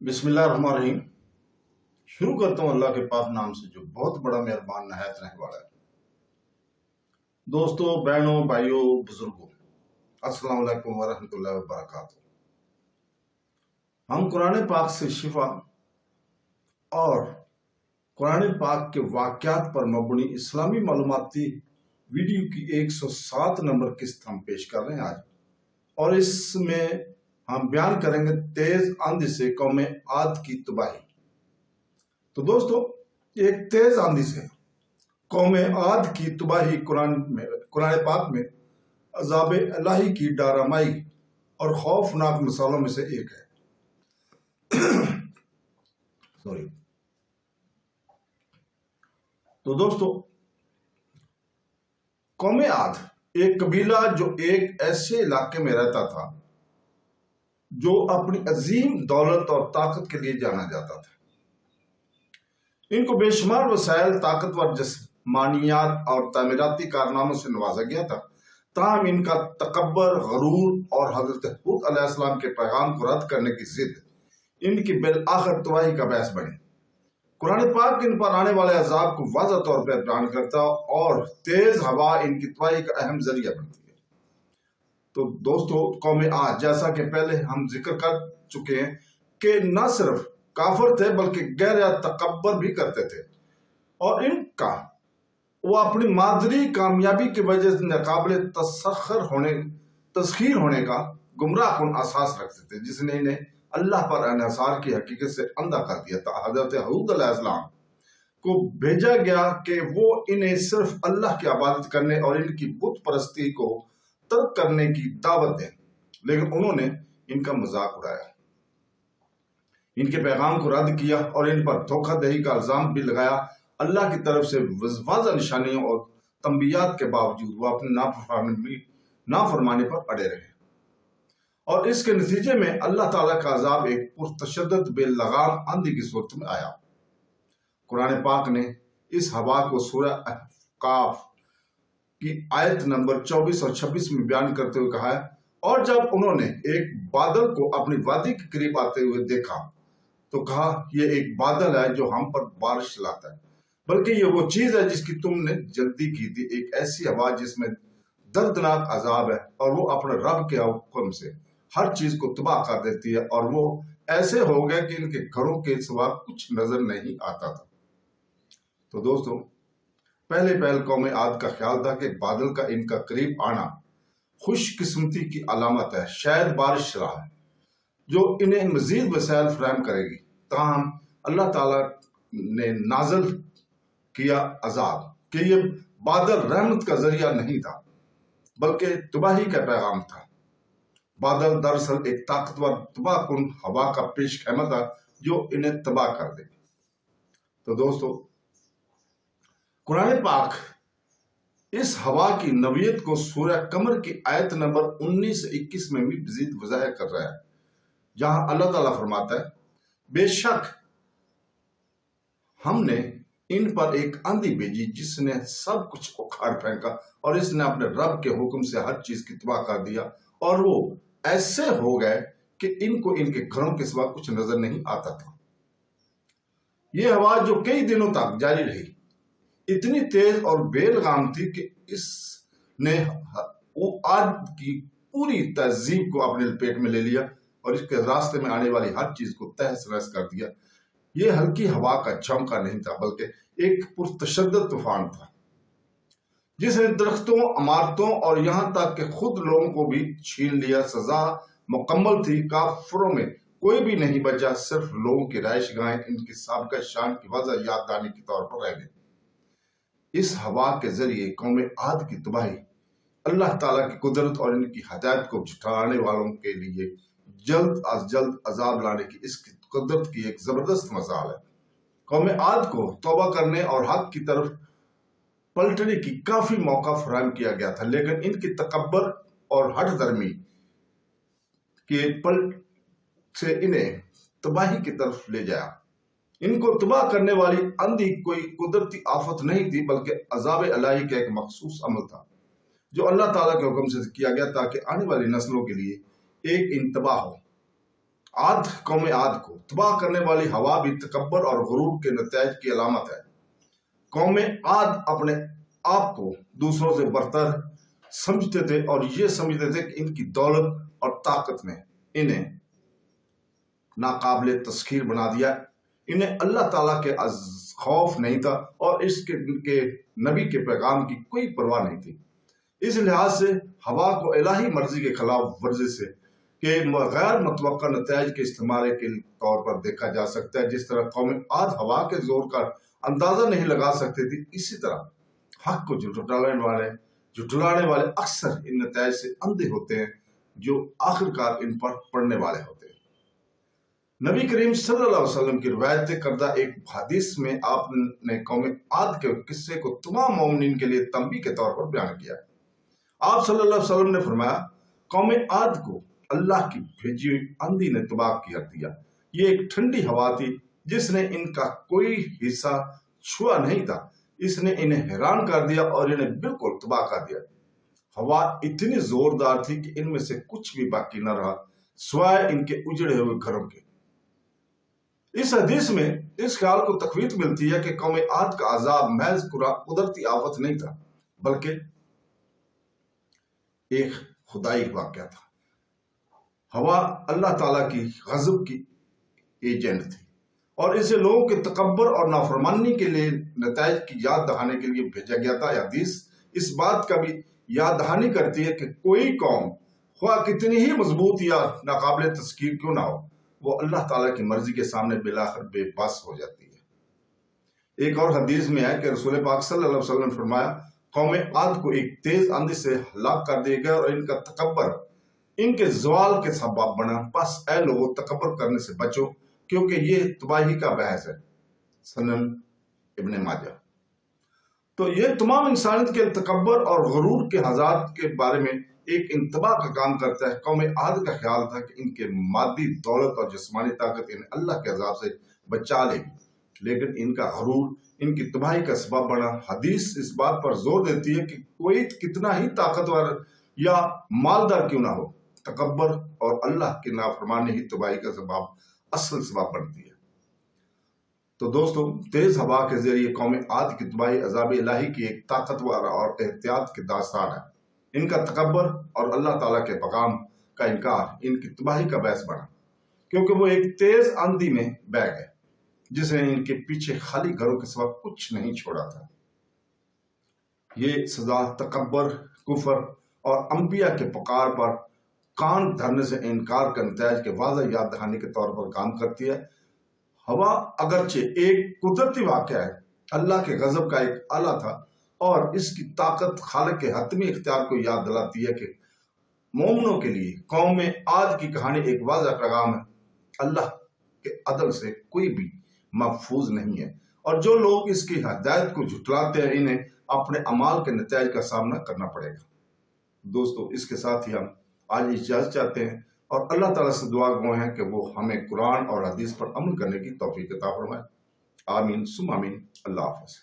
बिस्मिल्लाहिर्रहमानिर्रहीम। शुरू करता हूँ अल्लाह के पाक नाम से जो बहुत बड़ा मेहरबान नहायत रहने वाला है। दोस्तों, बहनों, भाइयों, बुजुर्गों, अस्सलाम वालेकुम वरहमतुल्लाहि वबरकातुहू। हम कुरान पाक से शिफा और कुरान पाक के वाक़यात पर मबनी इस्लामी मालूमाती वीडियो की 107 नंबर किस्त हम पेश कर रहे हैं आज। और इसमें हम बयान करेंगे तेज आंधी से कौम आद की तबाही। तो दोस्तों, एक तेज आंधी से कौम आद की तबाही कुरान पाक में अज़ाब इलाही की डरामाई और खौफनाक मिसालों में से एक है। सॉरी। तो दोस्तों, कौम आद एक कबीला जो एक ऐसे इलाके में रहता था जो अपनी अजीम दौलत और ताकत के लिए जाना जाता था। इनको बेशुमार वसाइल, ताकतवर जिस्मानियात और तामीराती कारनामों से नवाजा गया था। ताहम इनका तकब्बर, गरूर और हजरत हूद अलैहिस्सलाम के पैगाम को रद्द करने की जिद इनकी बिल-आखिर तबाही का बायस बनी। कुरान पाक इन पर आने वाले अजाब को वाज़ह तौर पर बयान करता और तेज हवा इनकी तबाही का अहम जरिया बनती है। तो दोस्तों, कौम आद, जैसा कि पहले हम जिक्र कर चुके हैं कि न सिर्फ काफिर थे बल्कि गैर तकब्बर भी करते थे, और इनका वो अपनी मादरी कामयाबी की वजह से नाकाबिल तस्खीर होने का गुमराह कुन एहसास रखते थे, जिसने इन्हें अल्लाह पर इन्हिसार की हकीकत से अंधा कर दिया था। हजरत हूद अलैहिस्सलाम को भेजा गया कि वो इन्हें सिर्फ अल्लाह की इबादत करने और इनकी बुत परस्ती को तर्क करने की दावत दें, लेकिन उन्होंने इनका मजाक उड़ाया, इनके पैगाम को रद्द किया और इन पर धोखाधड़ी का इल्जाम भी लगाया। अल्लाह की तरफ से वाज़ह निशानियों और तंबियात के बावजूद वो अपने नाफरमानी पर अड़े रहे, और इसके नतीजे में अल्लाह ताला का अजाब एक पुरतशद्दद बेलगाम आंधी की सूरत में आया। कुरान पाक ने इस हवा को सूरह अहकाफ की आयत नंबर 24 और 26 में बयान करते हुए कहा है, और जब उन्होंने एक बादल को अपनी वादी के करीब आते हुए देखा तो कहा, यह एक बादल है जो हम पर बारिश लाता है, बल्कि ये वो चीज है जिसकी तुमने जल्दी की थी, एक ऐसी हवा जिसमें दर्दनाक अजाब है, और वो अपने रब के हुक्म से हर चीज को तबाह कर देती है, और वो ऐसे हो गए कि इनके घरों के सिवा कुछ नजर नहीं आता था। तो दोस्तों, पहले कौम आद का ख्याल था कि बादल का इनका करीब आना खुशकिस्मती की अलामत है, शायद बारिश रहा है जो इन्हें मजीद वसाइल फराहम करेगी। ताहम अल्लाह ताला ने नाजल किया अजाब कि ये बादल रहमत का जरिया नहीं था बल्कि तबाही का पैगाम था। बादल दरअसल एक ताकतवर तबाह कुन हवा का पेश खैमा था जो इन्हें तबाह कर दे। तो दोस्तों, कुरान पाक इस हवा की नवियत को सूरह कमर की आयत नंबर 19 से 21 में भी मजीद वज़ाह कर रहा है, जहां अल्लाह ताला फरमाता है, बेशक हमने इन पर एक आंधी भेजी जिसने सब कुछ उखाड़ फेंका, और इसने अपने रब के हुक्म से हर चीज की तबाह कर दिया, और वो ऐसे हो गए कि इनको इनके घरों के सिवा कुछ नजर नहीं आता था। ये हवा जो कई दिनों तक जारी रही इतनी तेज और बेलगाम थी कि इसने वो आद की पूरी तहजीब को अपने लपेट में ले लिया और इसके रास्ते में आने वाली हर चीज को तहस नहस कर दिया। ये हल्की हवा का झोंका नहीं था बल्कि एक पुरतशद्दद तूफान था, जिसने दरख्तों, इमारतों और यहां तक कि खुद लोगों को भी छीन लिया। सजा मुकम्मल थी, काफिरों में कोई भी नहीं बचा, सिर्फ लोगों की रहायश गाहें इनकी साबिक़ा शान की वजह याद दहानी के तौर पर रह गई। इस हवा के जरिए कौम आद की तबाही अल्लाह ताला की कुदरत और इनकी हदायत को झुठलाने वालों के लिए जल्द अज जल्द अजाब लाने की इसकी कुदरत की एक जबरदस्त मिसाल है। कौम आद को तौबा करने और हक की तरफ पलटने की काफी मौका फराहम किया गया था, लेकिन इनकी तकब्बर और हठ धर्मी के पलट से इन्हें तबाही की तरफ ले जाया। इनको तबाह करने वाली आंधी कोई कुदरती आफत नहीं थी बल्कि अजाब इलाही का एक मखसूस अमल था जो अल्लाह ताला के हुक्म से किया गया ताकि आने वाली नस्लों के लिए एक इंतबाह हो। कौम आद को तबाह करने वाली हवा भी तकब्बर और गुरूर के नतीजे की अलामत है। कौम आद अपने आप को दूसरों से बरतर समझते थे और ये समझते थे कि इनकी दौलत और ताकत ने इन्हें नाकाबिले तस्खीर बना दिया। इन्हें अल्लाह ताला के खौफ नहीं था और इनके नबी के पैगाम की कोई परवाह नहीं थी। इस लिहाज से हवा को इलाही मर्जी के खिलाफ वर्जी से के गैर मुतवक्का नतीजे के इस्तेमाल के तौर पर देखा जा सकता है। जिस तरह कौम आद हवा के जोर का अंदाजा नहीं लगा सकती थी, इसी तरह हक को झुठलाने वाले अक्सर इन नतीजे से अंधे होते हैं जो आखिरकार इन पर पड़ने वाले होते हैं। नबी करीम सल्लल्लाहु अलैहि वसल्लम की रिवायत करदा एक हदीस में आपने कौम आद के किस्से को तमाम मोमिनीन के लिए तंबीह के तौर पर बयान किया। आप सल्लल्लाहु अलैहि वसल्लम ने फरमाया, कौम आद को अल्लाह की भेजी हुई आंधी ने तबाह कर दिया। ये एक ठंडी हवा थी जिसने इनका कोई हिस्सा छुआ नहीं था। इसने इन्हें हैरान कर दिया और इन्हें बिल्कुल तबाह कर दिया। हवा इतनी जोरदार थी कि इनमें से कुछ भी बाकी न रहा सिवाय इनके उजड़े हुए घरों के। इस हदीस में इस ख्याल को तकवीत मिलती है कि कौम आद का अजाब महज कुदरती आफत नहीं था, बल्कि एक खुदाई वाक़या था। हवा अल्लाह ताला की गजब की एजेंट थी और इसे लोगों के तकब्बर और नाफरमानी के लिए नताइज की याद दहाने के लिए भेजा गया था। हदीस इस बात का भी याद दहानी करती है कि कोई कौम ख्वाह कितनी ही मजबूत या नाकाबिल तस्कीर क्यों ना हो, वो अल्लाह ताला की मर्जी के सामने बिलाखिर बेबस हो जाती है। एक और हदीस में है कि रसूल पाक सल्लल्लाहु अलैहि वसल्लम ने फरमाया, कौम आद को एक तेज आंधी से हलाक कर दिया गया और इनका तकब्बर इनके जवाल के सबब बना। बस ऐ लोगों, तकब्बर करने से बचो क्योंकि ये तबाही का बहस है। सनन इब्ने माजा। तो ये तमाम इंसानियत के तकब्बर और गुरूर के हज़ात के बारे में एक इंतबा का काम करता है। कौम आद का ख्याल था कि इनके मादी दौलत और जिस्मानी ताकत इन्हें अल्लाह के अजाब से बचा लेगी, लेकिन इनका गुरूर इनकी तबाही का सबब बना। हदीस इस बात पर जोर देती है कि कोई कितना ही ताकतवर या मालदार क्यों ना हो, तकब्बर और अल्लाह की नाफरमानी ही तबाही का सबब असल सबब बनती है। तो दोस्तों, तेज हवा के जरिए कौम आद की तबाही अजाब इलाही की एक ताकतवर और एहतियात की दास्तान है। इनका तकब्बर और अल्लाह ताला के पैगाम का इनकार इनकी तबाही का बहस बना, क्योंकि वो एक तेज आंधी में बह गए जिसने इनके पीछे खाली घरों के सिवा कुछ नहीं छोड़ा था। ये सजा तकब्बर, कुफर और अंबिया के पुकार पर कान धरने से इनकार का नतीज के वाज़ह याद दहानी के तौर पर काम करती है। हवा अगरचे एक कुदरती वाक़या है, अल्लाह के गजब का एक आला था और इसकी ताकत खालिक के हतमी इख्तियार को याद दिलाती है कि मोमिनों के लिए कौम आद की कहानी एक वाज़ह पैगाम है। अल्लाह के अदल से कोई भी महफूज नहीं है और जो लोग इसकी हिदायत को झुठलाते हैं, इन्हें अपने अमाल के नतीजे का सामना करना पड़ेगा। दोस्तों, इसके साथ ही हम आज इजाज़त चाहते हैं और अल्लाह ताला से दुआ गो हैं कि वो हमें कुरान और हदीस पर अमल करने की तौफीक अता फरमाए। आमीन सुम आमीन। अल्लाह हाफ़िज़।